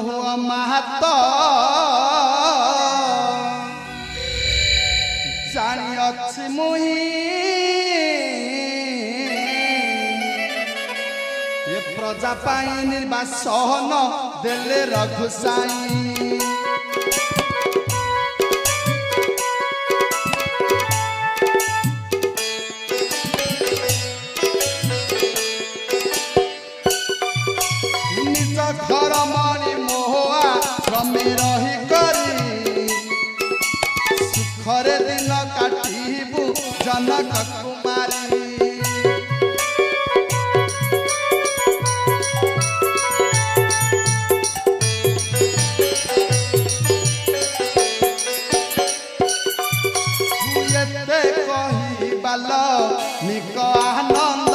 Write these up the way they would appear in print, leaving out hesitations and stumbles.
हुआ महतो जानी अच्छी मुही ये प्रजा पाई निर्वासन देले रघुसाई घर मणि मोहा श्रमे रही करी सुखरे दिन काटिबु जनक कुमारी एते कही बाल निक आनंद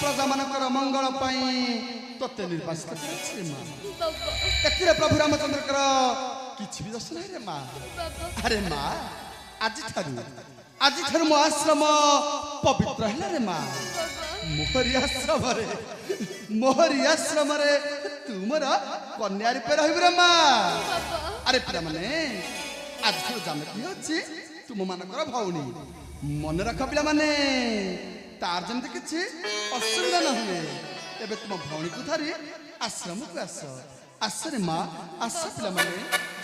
प्रजा मानकर मंगल तोते निर्वासित प्रभु रामचंद्र किसी भी दोष नहीं रे माँ अरे माँ आज ठारू मो आश्रम पवित्र है रे माँ मोहरी आश्रम तुमर कन्या रूपे रे माँ अरे पिला माने आज ठारू जानकी अच्छी तुम मानकर भौणी मन रख पिला माने तार जमती किसी असुविधा न हुए एबे तुम भौणी को धरी आश्रम को आस रे माँ आस पिला माने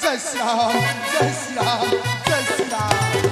जय श्री राम जय श्री राम जय श्री राम।